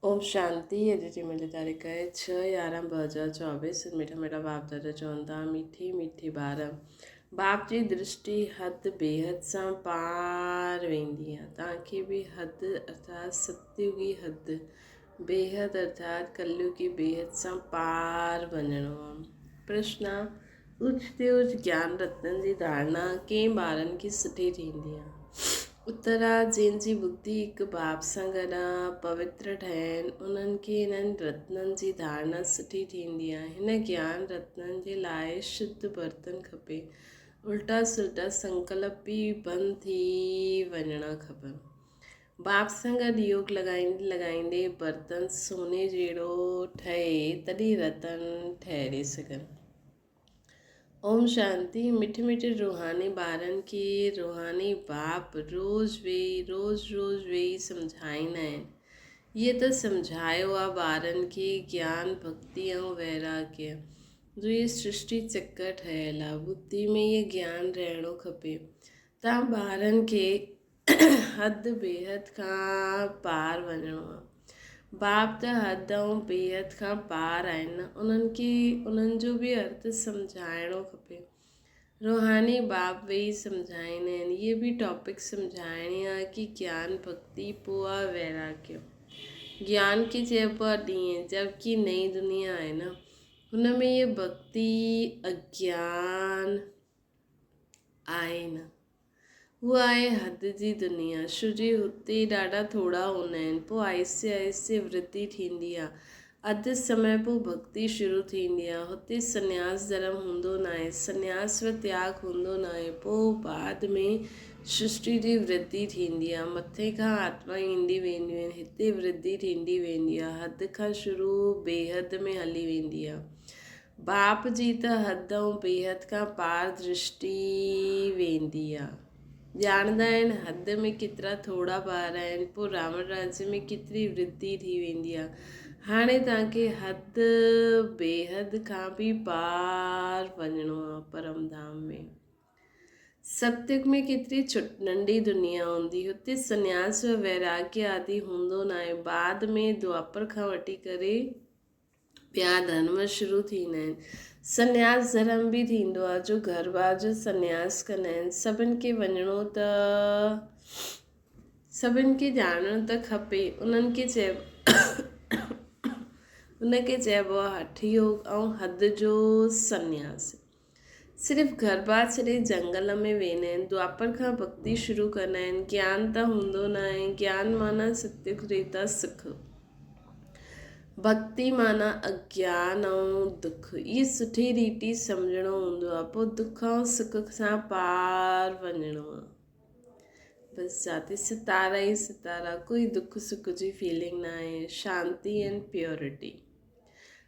ओम शांति। अॼु जी मुंहिंजी तारीख़ आहे 6/11/2024। मिठा मिठा बाप दादा चवनि था, मीठी मीठी ॿार बाप जी दृष्टि हद बेहद सां पार वेंदी आहे। तव्हांखे बि हद अर्थात सतयुगी हद, बेहद अर्थात कलयुगी बेहद सां पार वञिणो आहे। प्रश्न: उच ते उच ज्ञान रत्ननि जी धारणा कंहिं ॿारनि खे सुठी थींदी आहे? उत्तर आहे, जंहिंजी बुद्धि हिकु बाप सां गॾु आहे, पवित्र ठहियनि, उन्हनि खे हिननि रत्ननि जी धारणा सुठी थींदी आहे। हिन ज्ञान रत्ननि जे लाइ शुद्ध बर्तन खपे। उल्टा सुल्टा संकल्प बि बंदि थी वञणा खपनि। बाप सां गॾु योग लॻाईंदे लॻाईंदे बर्तन सोने जहिड़ो ठहे, तॾहिं रतन ठहिरे सघनि। ओम शांति। मिठे मिठे रूहानी ॿारनि खे रूहानी बाप रोज़ वेही सम्झाईंदा आहिनि। इहे त सम्झायो आहे ॿारनि खे ज्ञान, भक्ति ऐं वैराग्य जो इहे सृष्टि चक्र ठहियलु आहे। बुद्धि में इहे ज्ञान रहणो खपे। तव्हां ॿारनि खे हद बेहद खां पार वञिणो आहे। बाप त हद ऐं बेहद खां पार आहिनि, उन्हनि जो बि अर्थ सम्झाइणो खपे। रूहानी बाप वेही सम्झाईंदा आहिनि। इहे बि टॉपिक सम्झाइणी आहे कि ज्ञान, भक्ति, पोइ आहे वैराग्य। ज्ञान खे चइबो आहे ॾींहुं, जबकि नई दुनिया आहे न, हुन में इहे भक्ति अज्ञान आहे न, उहा आहे हद जी दुनिया। छोजी हुते ॾाढा थोरा हूंदा आहिनि, पोइ आहिस्ते आहिस्ते वृद्धि थींदी आहे। अधु समय पोइ भक्ति शुरू थींदी आहे। हुते संन्यास धर्म हूंदो न आहे, संन्यास व त्याग हूंदो न आहे। पोइ बाद में सृष्टि जी वृद्धि थींदी आहे। मथे खां आत्मा ईंदी वेंदियूं आहिनि, हिते वृद्धि थींदी वेंदी आहे। हद खां शुरू बेहद में हली वेंदी आहे। बाप जी त हद ऐं बेहद खां पार दृष्टि वेंदी आहे। ॼाणंदा आहिनि हद में केतिरा थोरा ॿार आहिनि, पोइ रावण राज्य में केतिरी वृद्धि थी वेंदी आहे। हाणे तव्हांखे हद बेहद खां बि पार वञिणो आहे परम धाम में। सत्युग में केतिरी नंढी दुनिया हूंदी, हुते संन्यास व वैराग्य आदि हूंदो न आहे। बाद में द्वापर खां वठी करे ॿिया धर्म शुरू थींदा आहिनि। संन्यास धर्म बि थींदो आहे, जो घर बार जो संन्यास कंदा आहिनि। सभिनि खे वञिणो त सभिनि खे ॼाणणु त खपे। उनखे चइबो आहे हठ योग ऐं हद जो संन्यास। सिर्फ़ु घर बार छॾे जंगल में वेंदा आहिनि। द्वापर खां भक्ति शुरू कंदा आहिनि। ज्ञान त हूंदो न आहे। ज्ञान माना सत्युग रेता सुख, भक्ति माना अज्ञान ऐं दुख। इहे सुठी रीति सम्झणो हूंदो आहे। पोइ दुख ऐं सुख सां पार वञिणो आहे। बसि जाते सितारा ई सितारा, कोई दुख सुख जी फीलिंग न आहे। शांति एंड प्योरिटी।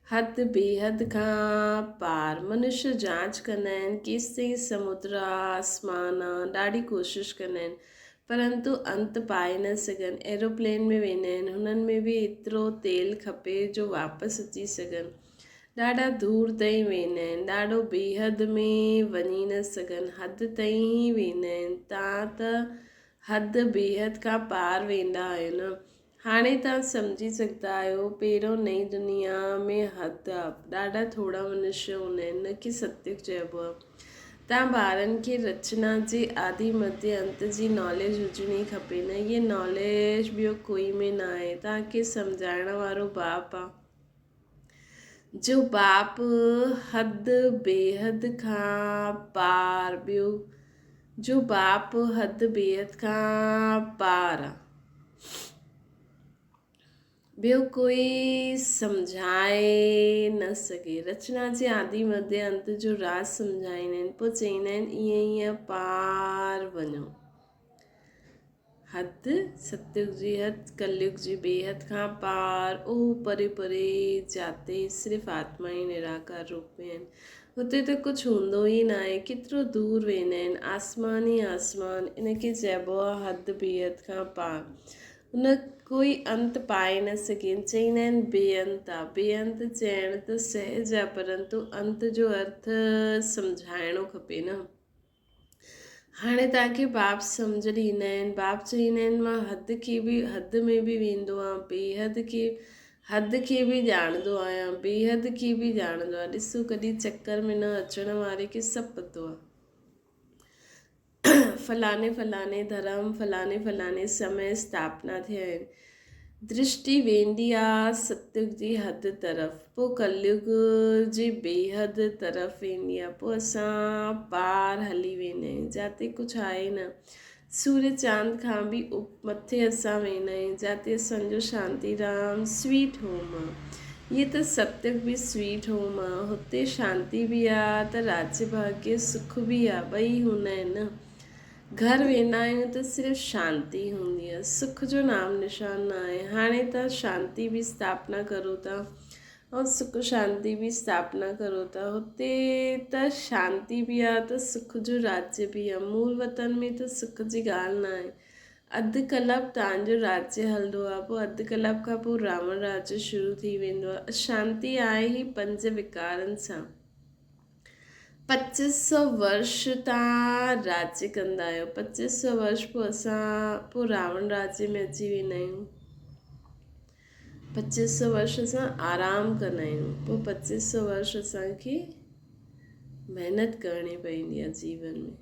हद बेहद खां पार। मनुष्य जांच कंदा आहिनि केसि ताईं समुद्र आहे, आसमान आहे, ॾाढी कोशिशि कंदा आहिनि, परंतु अंत पाए न सघनि। एरोप्लेन में वेंदा आहिनि, हुननि में बि एतिरो तेल खपे जो वापसि अची सघनि। ॾाढा दूर ताईं वेंदा आहिनि, ॾाढो बेहद में वञी न सघनि, हद ताईं ई वेंदा आहिनि। तव्हां त हद बेहद खां पार वेंदा आहियो न। हाणे तव्हां सम्झी सघंदा आहियो, पहिरियों नई दुनिया में हद आहे, ॾाढा थोरा मनुष्य हूंदा आहिनि, न कि सत्युग चइबो आहे। तव्हां ॿारनि खे रचना जे आदि मध्य अंत जी नॉलेज हुजणी खपे न। इहे नॉलेज ॿियो कोई में न आहे। तव्हांखे सम्झाइण वारो बाप आहे, जो बाप हद बेहद खां पार, जो बाप हद बेहद खां पार आहे। ॿियो कोई सम्झाए न सघे। रचना जे आदि मध्य अंत जो राज सम्झाईंदा आहिनि, पोइ चईंदा आहिनि ईअं ईअं पार वञो। हद सतयुग जी हद, कलयुग जी बेहद खां पार, ओ परे परे जाते सिर्फ़ु आत्मा ई निराकार रूप में आहिनि। हुते त कुझु हूंदो ई न आहे। केतिरो दूर वेंदा आहिनि, आसमान ई आसमान। इनखे चइबो आहे हद बेहद खां पार। हुन कोई अंत पाए न सघे। चईंदा आहिनि बेअंत आहे। बेअंत चइण त सहज आहे, परंतु अंत जो अर्थ सम्झाइणो खपे न। हाणे तव्हांखे बाप सम्झ ॾींदा आहिनि। बाप चईंदा आहिनि मां हद में बि वेंदो आहियां, हद खे बि ॼाणंदो आहियां, बेहद खे बि ॼाणंदो आहे। ॾिसो कॾहिं चक्कर में न अचण वारे खे सभु पतो आहे। फलाने फलाने धर्म फलाने समय स्थापना थिया आहिनि। दृष्टि वेंदी आहे सतयुग जी हद तरफ़, पोइ कलयुग जी बेहद तरफ़ वेंदी आहे, पोइ असां पार हली वेंदा आहियूं जिते कुझु आहे न। सूर्य चांद खां बि मथे असां वेंदा आहियूं जिते असांजो शांतीराम स्वीट होम आहे। इहे त सतयुग बि स्वीट होम आहे, हुते शांती बि आहे त राज्य भाग्य सुख बि आहे, ॿई हूंदा आहिनि न। घर वेंदा आहियूं त सिर्फ़ु शांती हूंदी आहे, सुख जो नाम निशान न आहे। हाणे तव्हां शांती बि स्थापना करो था ऐं सुख शांति बि स्थापना करो था, हुते त शांती बि आहे त सुख जो राज्य बि आहे। मूल वतन में त सुख जी ॻाल्हि न आहे। अधु कलाक तव्हांजो राज्य हलंदो आहे, पोइ अधु कलाक खां पोइ रावण राज्य शुरू थी वेंदो आहे। अशांती आहे ई 5 विकारनि सां। 2500 वर्ष तव्हां राज्य कंदा आहियो, 2500 वर्ष पोइ रावण राज्य में अची वेंदा आहियूं। 2500 वर्ष असां आराम कंदा आहियूं, पोइ 2500 वर्ष असांखे महिनत करणी पवंदी आहे जीवन में।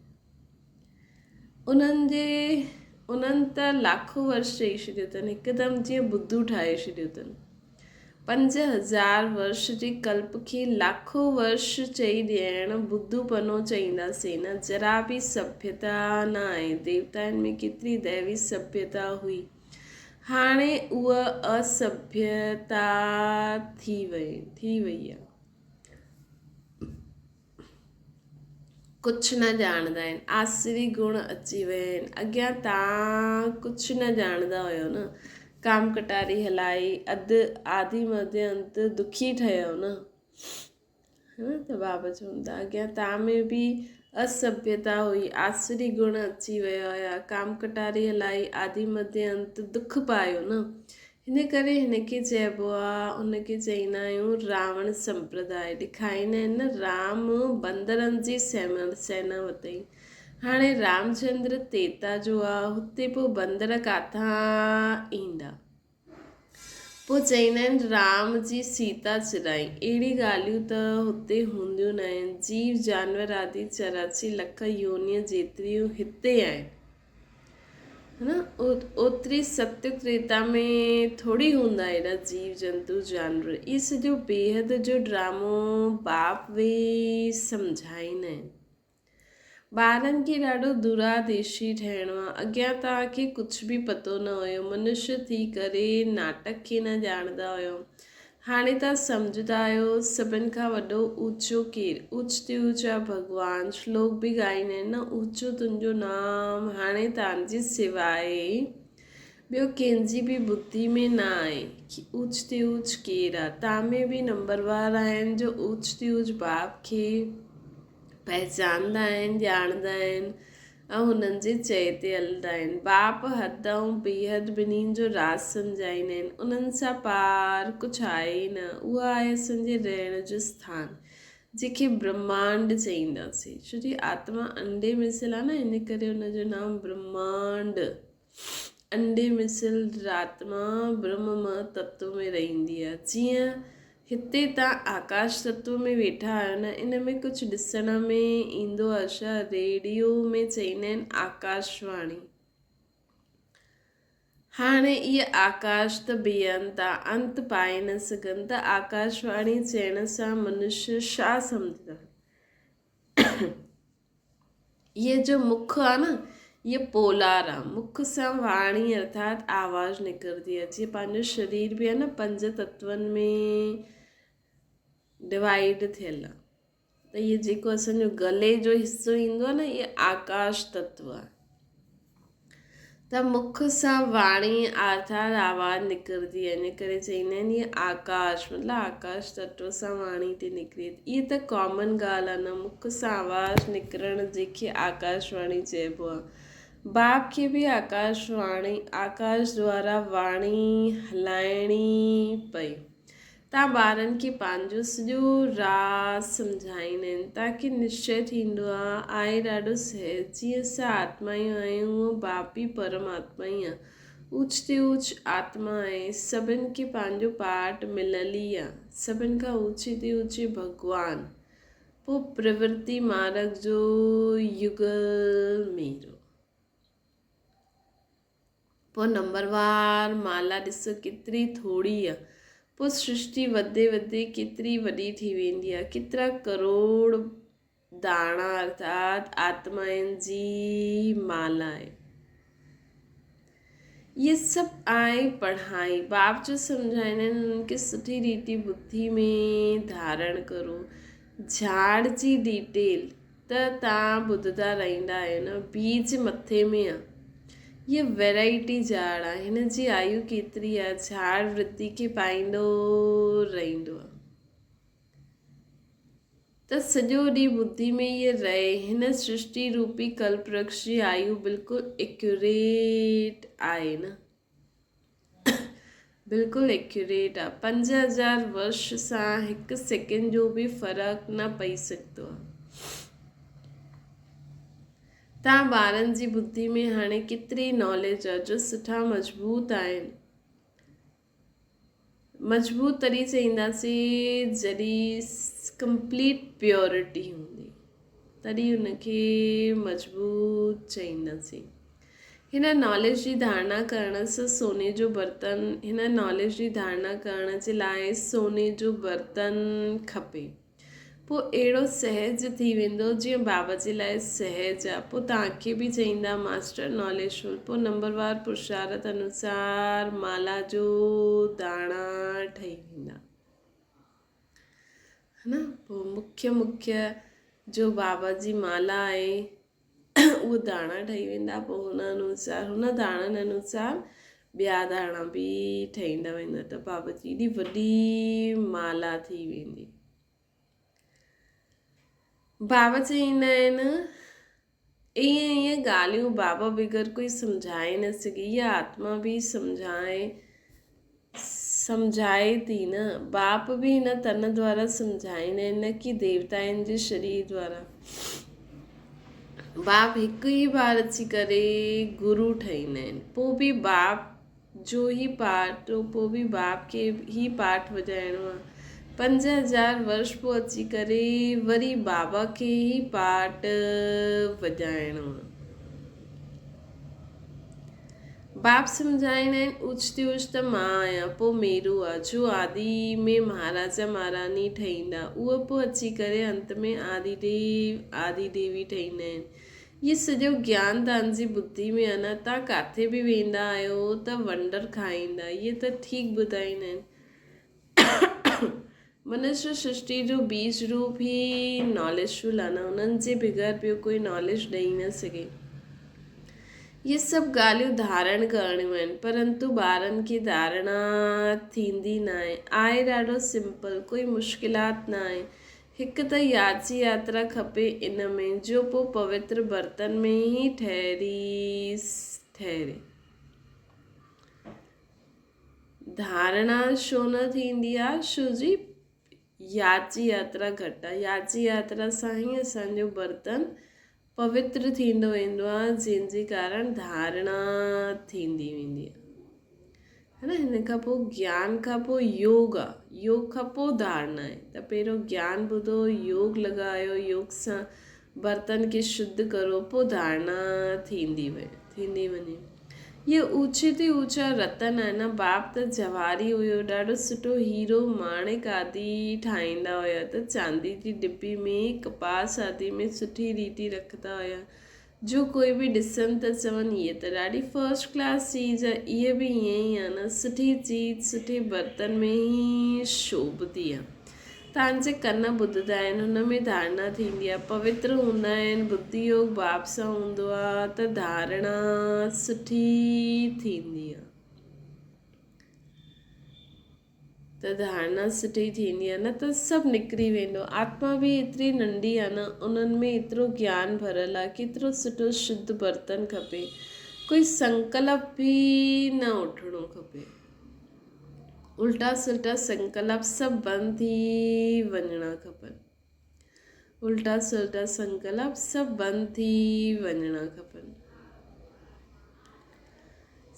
उन्हनि त लाखों वर्ष चई छॾियो अथनि, हिकदमि जीअं बुद्धू ठाहे छॾियो अथनि। 5000 वर्ष जे कल्प खे लाखों वर्ष चई ॾियणु बुद्धूपनो चईंदासीं न। जरा बि सभ्यता न आहे। देवताउनि में केतिरी दैवी सभ्यता हुई, हाणे उहा असभ्यता थी वई आहे। कुझु न ॼाणंदा आहिनि, आसरी गुण अची विया आहिनि। अॻियां तव्हां कुझु न ॼाणंदा हुयो न, काम कटारी हलाई, आदि मध्य अंत दुखी ठहियो न, त बाबा चवनि था अॻियां तव्हां में बि असभ्यता हुई, आसरी गुण अची विया हुया, काम कटारी हलाई, आदि मध्य अंत दुख पायो न। हिन करे हिनखे चइबो आहे, हुनखे चईंदा आहियूं रावण संप्रदाय। ॾेखारींदा आहिनि न राम बंदरनि जी सेना वरितई। हाणे रामचंद्र तेता जो आहे, हुते पोइ बंदर किथां ईंदा। पोइ चईंदा आहिनि राम जी सीता चिराई। अहिड़ी ॻाल्हियूं त हुते हूंदियूं न आहिनि। जीव जानवर आदि 84 लख योनियूं जेतिरियूं हिते आहिनि, है न, ओतिरी सत्युग त्रेता में थोड़ी हूंदा हेॾा जीव जंतु जानवर। इहे सॼो बेहद जो ड्रामो बाप वेई सम्झाईंदा आहिनि। ॿारनि खे ॾाढो दुरादेशी ठहिणो आहे। अॻियां तव्हांखे कुझु बि पतो न हुयो, मनुष्य थी करे नाटक खे न ॼाणंदा हुयो। हाणे तव्हां सम्झंदा आहियो सभिनि खां वॾो ऊचो केरु, ऊच ते ऊचा भॻवान। श्लोक बि ॻाईंदा आहिनि न, ऊचो तुंहिंजो नाम हाणे तव्हांजी सिवाइ ॿियो कंहिंजी बि बुद्धि में न आहे कि ऊच ते ऊच केरु आहे। तव्हां में बि नंबरवार आहिनि जो ऊच ते ऊच बाप खे पहचानंदा आहिनि, ॼाणंदा आहिनि ऐं हुननि जे चए ते हलंदा आहिनि। बाप हद ऐं बेहद ॿिन्हिनि जो राज सम्झाईंदा आहिनि। उन्हनि सां पार कुझु आहे ई न। उहा आहे असांजे रहण जो स्थान, जंहिंखे ब्रह्मांड चईंदासीं। छो जी आत्मा अंडे मिसल आहे न, इन करे हुनजो नाम ब्रह्मांड। अंडे मिसल आत्मा ब्रह्म तत्व में रहंदी आहे। जीअं हिते तव्हां आकाश तत्व में वेठा आहियो न, इन में कुझु ॾिसण में ईंदो आहे छा? रेडियो में चईंदा आहिनि आकाशवाणी। हाणे इहे आकाश त बेअंत आहे, अंत पाए न सघनि, त आकाशवाणी चइण सां मनुष्य छा सम्झंदा? इहे जो मुख आहे न, इहे पोलार आहे। मुख सां वाणी अर्थात आवाज़ निकिरंदी आहे। जीअं पंहिंजो शरीर बि आहे न 5 तत्वनि में डिवाइड थियल आहे, त इहे जेको असांजो गले जो हिसो ईंदो आहे न, इहे आकाश तत्व आहे। त मुख सां वाणी अर्थात आवाज़ निकिरंदी आहे, इन करे चईंदा आहिनि इहे आकाश, मतिलबु आकाश तत्व सां वाणी थी निकिरे। इहे त कॉमन ॻाल्हि आहे न, मुख सां आवाज़ निकिरणु जंहिंखे आकाशवाणी चइबो आहे। बाप खे बि आकाश द्वारा वाणी हलाइणी पई। तव्हां ॿारनि खे पंहिंजो सॼो राज़ सम्झाईंदा आहिनि ताकी निश्चय थींदो आहे ॾाढो सहज जीअं असां आत्मा ई आहियूं उहो बाप बि परमात्मा ई आहे ऊच ते ऊच आत्मा आहे सभिनि खे पंहिंजो पार्ट मिलियल ई आहे सभिनि खां ऊचे ते ऊचे भॻवानु पोइ प्रवृत्ति मार्ग जो युगल मेरो पोइ नंबरवार माला ॾिसो केतिरी थोरी आहे पोइ सृष्टि वधे वधे केतिरी वॾी थी वेंदी आहे केतिरा करोड़ दाणा अर्थात आत्माउनि जी माला आहे ये सभु आहे पढ़ाई बाप जो सम्झाईंदा आहिनि उन्हनि खे सुठी रीति बुद्धि में धारण करो झाड़ जी डिटेल त तव्हां ॿुधंदा रहंदा आहियो न बीज मथे में आहे ये वैराइटी झाड़ आहे हिन जी आयु केतिरी आहे झाड़ वृद्धि खे पाईंदो रहंदो आहे त सॼो ॾींहुं बुद्धि में इहे रहे हिन सृष्टि रूपी कल्पवृक्ष जी आयु बिल्कुलु एक्यूरेट आहे न बिल्कुलु एक्यूरेट आहे 5000 वर्ष सां हिकु सेकेंड जो बि फ़र्क़ु न पई सघंदो आहे तव्हां ॿारनि जी बुद्धि में हाणे केतिरी नॉलेज आहे जो सुठा मज़बूत आहिनि मज़बूत तॾहिं चईंदासीं जॾहिं कंप्लीट प्योरिटी हूंदी तॾहिं हुनखे मज़बूत चईंदासीं हिन नॉलेज जी धारणा करण सां सोने जो बर्तन हिन नॉलेज जी धारणा करण जे लाइ सोने जो बर्तन खपे पोइ अहिड़ो सहज थी वेंदो जीअं बाबा जे लाइ सहज आहे पोइ तव्हांखे बि चईंदा मास्टर नॉलेजफुल पोइ नंबरवार पुरुषार्थ अनुसार माला जो दाणा ठही वेंदा है न पोइ मुख्य जो बाबा जी माला आहे उहो दाणा ठही वेंदा पोइ हुन दाणनि अनुसार ॿिया दाणा बि ठहींदा वेंदा त बाबा जी एॾी वॾी माला थी वेंदी बाबा चईंदा आहिनि ईअं ॻाल्हियूं बाबा बग़ैर कोई सम्झाए न सघे इहा आत्मा बि सम्झाए थी न बाप बि हिन तन द्वारा सम्झाईंदा आहिनि न की देवताउनि जे शरीर द्वारा बाप हिकु ई बार अची करे गुरु ठहींदा आहिनि पोइ बि बाप जो ई पाठ पोइ बि बाप खे ई पाठ वॼाइणो आहे 5000 वर्ष पोइ अची करे वरी बाबा खे ई पाठ वॼाइणो आहे बाप सम्झाईंदा आहिनि ऊच ते ऊच त मां आहियां पोइ मेरो आहे जो आदि में महाराजा महारानी ठहींदा उहो पोइ अची करे अंत में आदि देवी ठहींदा आहिनि इहे सॼो ज्ञान तव्हांजी बुद्धि में आहे न तव्हां किथे बि वेंदा आहियो त वंडर खाईंदा इहे त ठीकु ॿुधाईंदा आहिनि मनुष्य सृष्टि जो बीज रूप ई नॉलेजफुल आहे न उन्हनि जे बग़ैर ॿियो कोई नॉलेज ॾेई न सघे इहे सभु ॻाल्हियूं धारण करणियूं आहिनि परंतु ॿारनि खे धारणा थींदी न आहे ॾाढो सिंपल कोई मुश्किलात न आहे हिकु त यादि जी यात्रा खपे इन में जो पोइ पवित्र बर्तन में ई ठहरे धारणा छो न थींदी आहे छो जी यादि जी यात्रा घटि आहे यादि जी यात्रा सां ई असांजो बर्तन पवित्र थींदो वेंदो आहे जंहिंजे कारण धारणा थींदी वेंदी आहे है न हिन खां पोइ ज्ञान खां पोइ योग आहे योग खां पोइ धारणा आहे त पहिरियों ज्ञान ॿुधो योग लॻायो योग सां बर्तन खे शुद्ध करो पोइ धारणा थींदी वञे इहो ऊचे ते ऊचा रतन आहे न बाप त जवारी हुयो ॾाढो सुठो हीरो माणिक आदि ठाहींदा हुया त चांदी जी डिब्बी में कपास आदि में सुठी रीति रखंदा हुया जो कोई बि ॾिसनि त चवनि इहे त ॾाढी फर्स्ट क्लास चीज़ आहे इहे बि ईअं ई आहे न सुठी चीज़ सुठे बर्तन में ई शोभती आहे तव्हांजे कन ॿुधंदा आहिनि हुन में धारणा थींदी आहे पवित्र हूंदा आहिनि बुद्धि योग बाप सां हूंदो आहे त धारणा सुठी थींदी आहे त धारणा सुठी थींदी आहे न त सभु निकिरी वेंदो आत्मा बि एतिरी नंढी आहे न उन्हनि में एतिरो ज्ञान भरियलु आहे केतिरो सुठो शुद्ध बर्तन खपे कोई संकल्प बि न उठणो खपे उल्टा सुल्टा संकल्प सभु बंदि थी वञणा खपनि। उल्टा सुल्टा संकल्प सभु बंदि थी वञणा खपनि।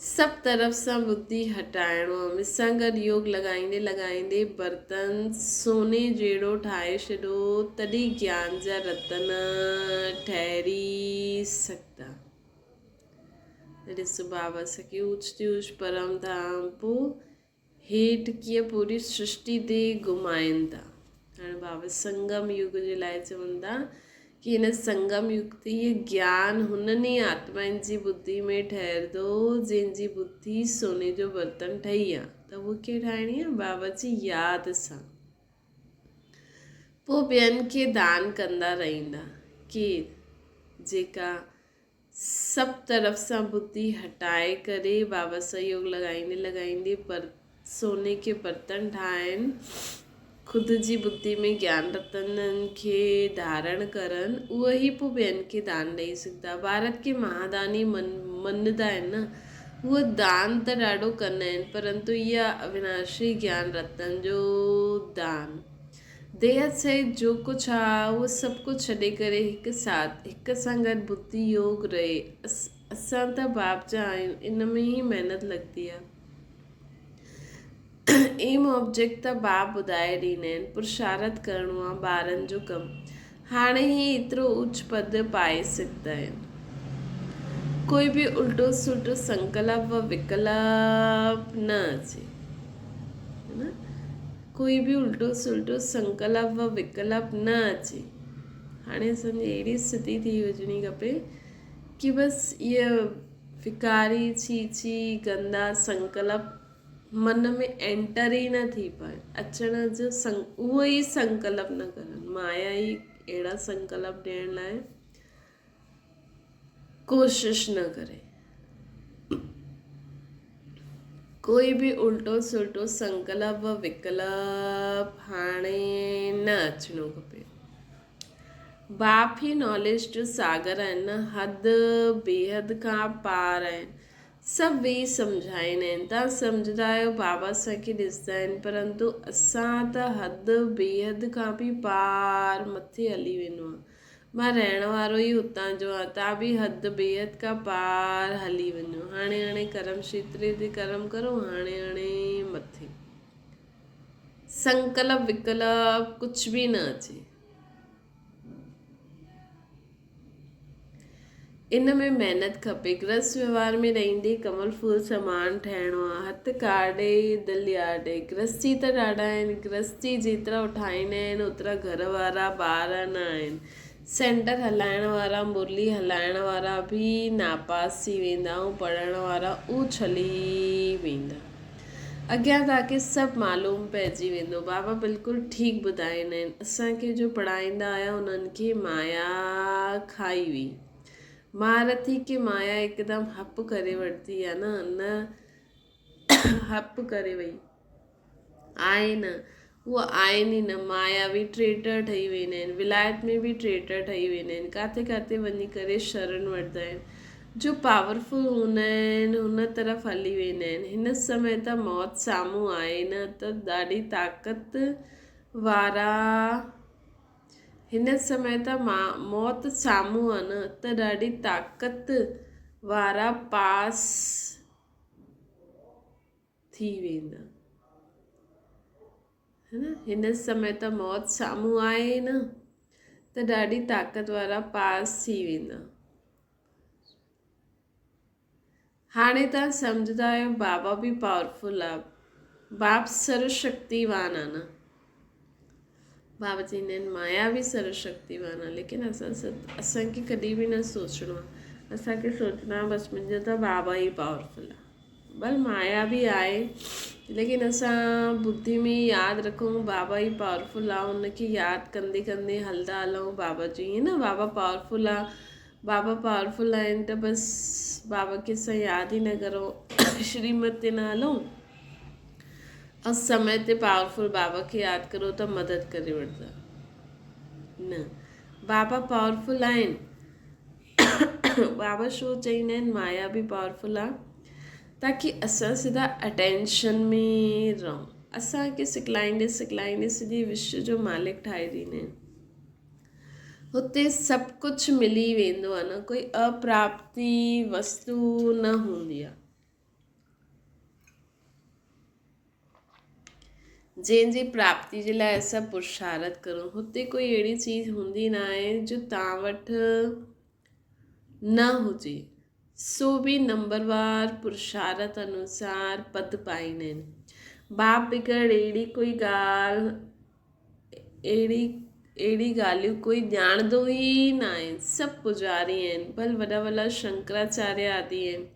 सभु तरफ़ सां बुद्धि हटाइणो आहे। मूंसां गॾु योग लॻाईंदे लॻाईंदे बर्तन सोने जहिड़ो ठाहे छॾियो, तॾहिं ज्ञान जा रतन ठहिरी सघंदा। ॾिसो बाबा असांखे ऊच ते ऊच परम धाम पोइ हेठि कीअं पूरी सृष्टि ते घुमाइनि था। हाणे बाबा संगम युग जे लाइ चवनि था कि हिन संगम युग ते इहे ज्ञान हुननि आत्माउनि जी बुद्धि में ठहिरंदो जंहिंजी बुद्धि सोने जो बर्तन ठही आहे। त उहो कीअं ठाहिणी आहे? बाबा जी यादि सां। पोइ ॿियनि खे दान कंदा रहंदा। केरु? जेका सभु तरफ़ सां बुद्धि हटाए करे बाबा सां योग लॻाईंदे लॻाईंदे सोने के बर्तन ठाहिनि, ख़ुदि जी बुद्धि में ज्ञान रतननि खे धारण करनि, उहे ई पोइ ॿियनि खे दान ॾेई सघंदा। भारत खे महादानी मञंदा आहिनि न, उहे दान त ॾाढो कंदा आहिनि, परंतु इहा अविनाशी ज्ञान रतन जो दान देह सहित जो कुझु आहे उहो सभु कुझु छॾे करे हिकु सां गॾु बुद्धि योग रहे। असां त बाप जा आहियूं, इन में ई महिनत लॻंदी आहे। एम ऑब्जेक्ट त बाप ॿुधाए ॾींदा आहिनि, पुरुषार्थ करिणो आहे ॿारनि जो कमु। हाणे ई एतिरो उच्च पद पाए सघंदा आहिनि। कोई बि उल्टो सुल्टो संकल्प व विकल्प न अचे, है न? कोई बि उल्टो सुल्टो संकल्प व विकल्प न अचे। हाणे असांजी अहिड़ी स्थिति थी हुजणी खपे कि बसि इहा विकारी छी गंदा संकल्प मन में एंटर ई न थी पाए। अचण जो उहो ई संकल्प न करनि। माया ई अहिड़ा संकल्प ॾियण लाइ कोशिश न करे। कोई भी उल्टो सुल्टो संकल्प व विकल्प हाणे न अचिणो खपे। बाप ही नॉलेज जो सागर आहिनि न, हद बेहद खां पार आहिनि। सभु वेही सम्झाईंदा आहिनि। तव्हां सम्झंदा आहियो बाबा असांखे ॾिसंदा आहिनि, परंतु असां त हद बेहद खां बि पार मथे हली वेंदो आहे। मां रहण वारो ई हुतां जो आहे, तव्हां बि हद बेहद खां पार हली वञो। हाणे कर्म क्षेत्र ते कर्म करो, हाणे मथे संकल्प विकल्प कुझु बि न अचे। इन में महिनत खपे। गृहस्थ व्यवहार में रहंदे कमल फूल समान ठहिणो आहे। हथ काॾे दिलि याॾे। गृहस्थी त ॾाढा आहिनि, गृहस्थी जेतिरा उठाईंदा आहिनि ओतिरा घर वारा ॿार न आहिनि। सेंटर हलाइण वारा, मुरली हलाइण वारा बि नापास थी वेंदा ऐं पढ़ण वारा ऊच हली वेंदा। अॻियां तव्हांखे सभु मालूम पइजी वेंदो। बाबा बिल्कुलु ठीकु ॿुधाईंदा आहिनि। असांखे जो पढ़ाईंदा आया उन्हनि खे माया खाई हुई। महारथी खे माया हिकदमि हप करे वरिती आहे न हप करे वई आहे न, उहा आहिनि ई न। माया बि ट्रेटर ठही वेंदा आहिनि, विलायत में बि ट्रेटर ठही वेंदा आहिनि। किथे किथे वञी करे शरण वठंदा आहिनि। जो पावरफुल हूंदा आहिनि हुन तरफ़ हली वेंदा आहिनि। हिन समय त मौत साम्हूं आहे न, त ॾाढी ताक़त वारा हिन समय त मौत साम्हूं आहे न, त ॾाढी ताक़त वारा पास थी वेंदा, है न? हिन समय त मौत साम्हूं आहे न, त ॾाढी ताक़त वारा पास थी वेंदा। हाणे तव्हां सम्झंदा आहियो बाबा बि पावरफुल आहे। बाप सर्वशक्तिवान आहे न। बाबा चवंदा आहिनि माया बि सर्वशक्तिवान आहे, लेकिन असांखे कॾहिं बि न सोचणो आहे। असांखे सोचणो आहे बसि मुंहिंजो त बाबा ई पावरफुल आहे। भले माया बि आहे, लेकिन असां बुद्धि में यादि रखूं बाबा ई पावरफुल आहे। हुनखे यादि कंदे कंदे हलंदा हलूं। बाबा जो ईअं न बाबा पावरफुल आहे, बाबा पावरफुल आहिनि त बसि बाबा खे असां यादि ई न करूं, श्रीमत ते न हलूं और समय ते पावरफुल बाबा खे यादि करो त मदद करे वठंदा। न, बाबा पावरफुल आहिनि। बाबा छो चवंदा आहिनि माया बि पावरफुल आहे? ताकी असां सिधा अटेंशन में रहूं। असांखे सिखलाईंदे सिखलाईंदे सॼे विश्व जो मालिक ठाहे ॾींदा आहिनि। हुते सभु कुझु मिली वेंदो आहे, न कोई अप्राप्ति वस्तु न हूंदी आहे। जंहिंजी प्राप्ति जे लाइ असां पुरुषारथ करूं, हुते कोई अहिड़ी चीज़ हूंदी न आहे जो तव्हां वटि न हुजे। सो बि नंबरवार पुरुषारथ अनुसार पद पाईंदा आहिनि। बाप बिगड़ अहिड़ी कोई ॻाल्हि अहिड़ी ॻाल्हियूं कोई ॼाणंदो ई न आहे। सभु पुजारी आहिनि, भल वॾा वॾा शंकराचार्य आदि आहिनि।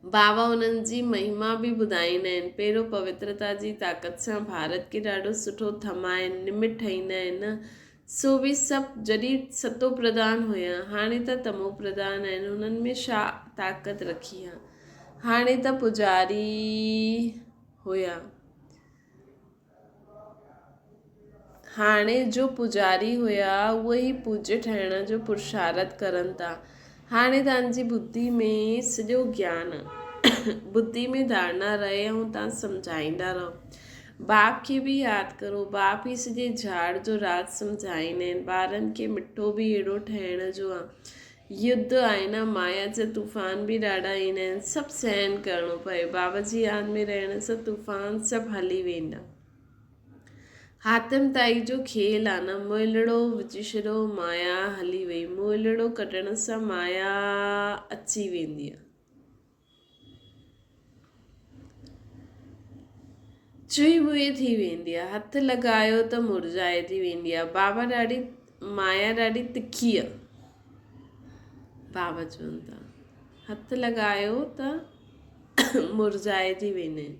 बाबा उन्हनि जी महिमा बि ॿुधाईंदा आहिनि। पहिरियों पवित्रता जी ताक़त सां भारत खे ॾाढो सुठो थमाइनि, निमित ठाहींदा आहिनि न। सो बि सभु जॾहिं सतो प्रधान हुया, हाणे त तमो प्रधान आहिनि। हुननि में छा ताक़त रखी आहे? हाणे त पुजारी हुया, हाणे जो पुजारी हुया उहे ई पूज्य ठहिण जो पुरुषारथ करनि था। हाणे तव्हांजी बुद्धि में सॼो ज्ञान बुद्धि में धारणा रहे ऐं तव्हां सम्झाईंदा रहो। बाप खे बि यादि करो, बाप ई सॼे झाड़ जो राज सम्झाईंदा आहिनि। ॿारनि खे मिठो बि अहिड़ो ठहिण जो आहे। युद्ध आहे न, माया जा तूफ़ान बि ॾाढा ईंदा आहिनि, सभु सहन करिणो पए। बाबा जी यादि में रहण सां तूफ़ान सभु हली वेंदा। हातिम ताई जो खेल आहे न, मुहिलड़ो विझी छॾो माया हली वई। मुहिलड़ो कटण सां माया अची वेंदी आहे। चुई मुई थी वेंदी आहे। हथु लॻायो त मुरझाए थी वेंदी आहे। माया ॾाढी तिखी आहे। बाबा चवनि था हथु लॻायो त मुरझाए थी वेंदा आहिनि।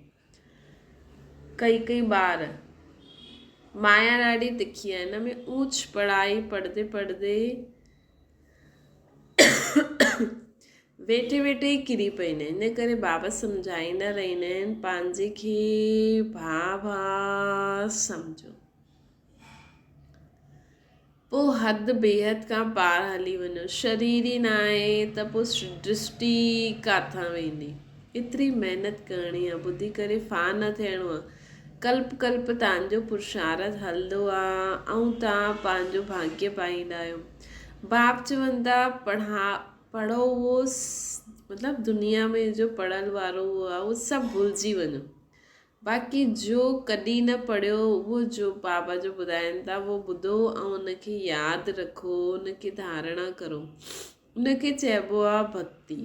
कई ॿार माया ॾाढी तिखी आहे। हिन में ऊच पढ़ाई पढ़ंदे पढ़ंदे वेठे वेठे ई किरी पवंदा आहिनि। इन करे बाबा सम्झाईंदा रहंदा आहिनि, पंहिंजे खे भा सम्झो। पोइ हद बेहद खां पार हली वञो। शरीर ई न आहे त पोइ दृष्टि किथां वेंदी? एतिरी महिनत करणी आहे, ॿुधी करे फा न थियणो आहे। कल्प कल्प तव्हांजो पुरुषारथ हलंदो आहे ऐं तव्हां पंहिंजो भाग्य पाईंदा आहियो। बाप चवनि था पढ़ो, उहो मतिलबु दुनिया में जो पढ़ल वारो उहो आहे, उहो सभु भुलिजी वञो। बाक़ी जो कॾहिं न पढ़ियो, उहो जो बाबा जो ॿुधाइनि था उहो ॿुधो ऐं उनखे यादि रखो, उनखे धारणा करो। उनखे चइबो आहे भक्ति,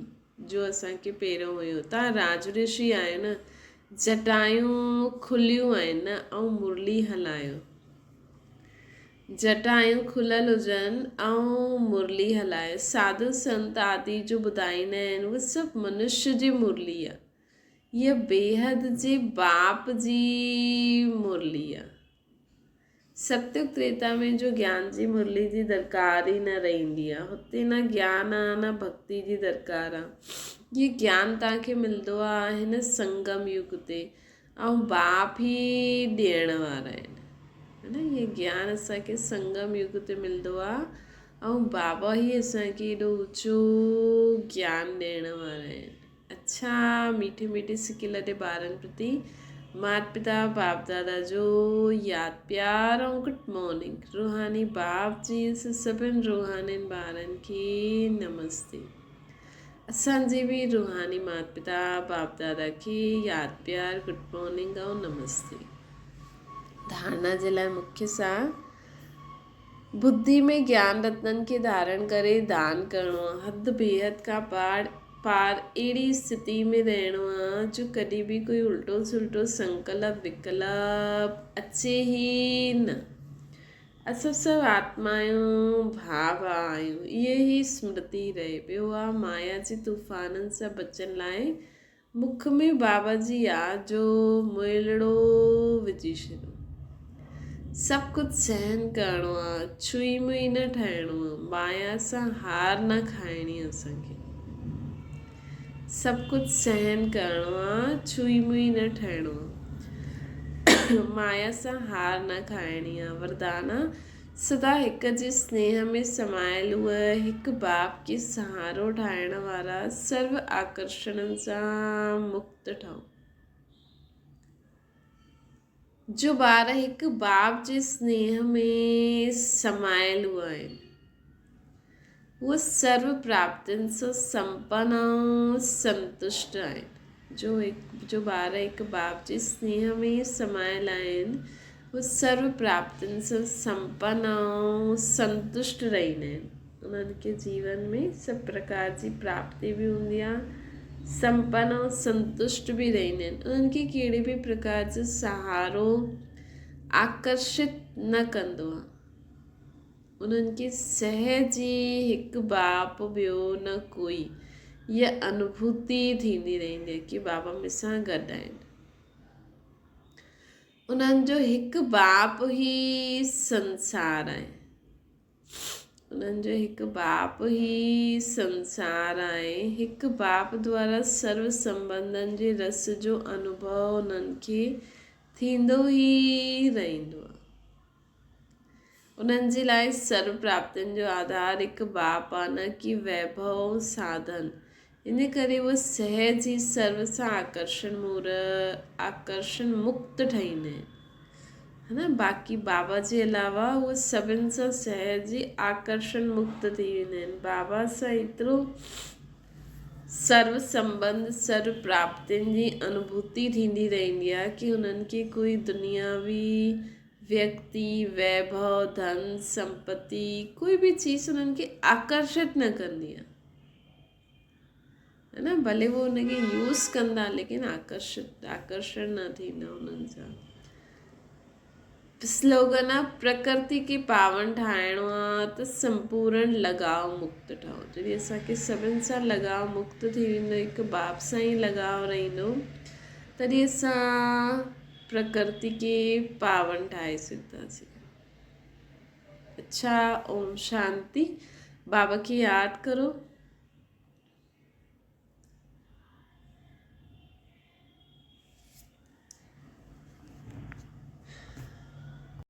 जो असांखे पहिरियों हुयो। तव्हां राज ऋषि आहियो न, जटायूं खुलियूं आहिनि न ऐं मुरली हलायो। जटायूं खुलियल हुजनि ऐं मुरली हलायो। साधु संत आदि जो ॿुधाईंदा आहिनि, उहे सभु मनुष्य जी मुरली आहे। हीअ बेहद जे बाप जी मुरली आहे। सत्युग त्रेता में जो ज्ञान जी मुरली जी दरकार ई न रहंदी आहे। हुते न ज्ञान आहे न भक्ति जी दरकार आहे। हीअ ज्ञान तव्हांखे मिलंदो आहे हिन संगम युग ते, ऐं बाप ई ॾियण वारा आहिनि, है न। हीअ ज्ञान असांखे संगम युग ते मिलंदो आहे ऐं बाबा ई असांखे एॾो ऊचो ज्ञान ॾियण वारा आहिनि। अच्छा, मीठे मीठे सिके लॾे ॿारनि प्रति माता पिता बाप दादा जो यादि प्यार ऐं गुड मॉर्निंग। रूहानी बाप जी सभिनि रूहानियुनि ॿारनि खे नमस्ते। असांजे बि रूहानी माता पिता बाप दादा खे यादि प्यार गुड मॉर्निंग ऐं नमस्ते। धारणा जे लाइ मुख्य सां बुद्धि में ज्ञान रत्ननि खे धारण करे दान करिणो आहे। हद बेहद खां पार अहिड़ी स्थिति में रहणो आहे जो कॾहिं बि कोई उल्टो सुल्टो संकल्प विकल्प अचे ई न। असां सभु आत्मायूं भाव आहियूं, इहे ई स्मृति रहे। ॿियो आहे माया जे तूफ़ाननि सां बचण लाइ मुख में बाबा जी यादि जो मुहिलड़ो विझी छॾो। सभु कुझु सहन करिणो आहे, छुई मुई न ठाहिणो आहे। माया सां हार न खाइणी आहे असांखे। सभु कुझु सहन करिणो आहे, छुई मुई न ठाहिणो आहे। माया सां हार न खाइणी आहे। वरदान सदा हिक जे स्नेह में समायल हुआ, हिकु बाप खे सहारो ठाहिण वारा, सर्व आकर्षणनि सां मुक्त ठहो। जो ॿार हिकु बाप जे स्नेह में समायल हुआ आहिनि उहे सर्व प्राप्तियुनि सां संपन्न ऐं संतुष्ट आहिनि। जो ॿार हिकु बाप जे स्नेह में समायल आहिनि उहे सर्व प्राप्तियुनि सां संपन्न ऐं संतुष्ट रहंदा आहिनि। उन्हनि खे जीवन में सभु प्रकार जी प्राप्ति बि हूंदी आहे, संपन्न ऐं संतुष्ट बि रहंदा आहिनि। उन्हनि खे कहिड़े बि प्रकार जो सहारो आकर्षित न कंदो आहे। उन्हनि खे सहज ई हिकु बाप ॿियो न कोई इहा अनुभूति थींदी रहंदी आहे कि बाबा मूंसां गॾु आहिनि। उन्हनि जो हिकु बाप ई संसार आहे। उन्हनि जो हिकु बाप ई संसार आहे। हिकु बाप द्वारा सर्व संबंधनि जे रस जो अनुभव उन्हनि खे थींदो ई रहंदो आहे। उन्हनि जे लाइ सर्व प्राप्तियुनि जो आधार हिकु बाप आहे, न कि वैभव साधन। इन करे उहे सहज ई सर्व सां आकर्षण मुक्त ठहींदा आहिनि, है न। बाक़ी बाबा जे अलावा उहे सभिनि सां सहज ई आकर्षण मुक्त थी वेंदा आहिनि। बाबा सां एतिरो सर्व संबंध सर्व प्राप्तियुनि जी अनुभूति थींदी रहंदी आहे कि उन्हनि खे कोई दुनियावी व्यक्ति, वैभव, धन, संपत्ति, कोई भी चीज़ उन्हनि खे आकर्षित न कंदी आहे, है न। भले वो उनखे यूज़ कंदा लेकिन आकर्षण न थींदा उन्हनि सां। स्लोगन आहे प्रकृति खे पावन ठाहिणो आहे त संपूर्ण लगाव मुक्त ठहो। जॾहिं असांखे सभिनि सां लगाव मुक्त थी वेंदो, हिकु बाप सां ई लगाव रहंदो, तॾहिं असां प्रकृति खे पावन ठाहे सघंदासीं। अच्छा, ओम शांति। बाबा खे यादि करो।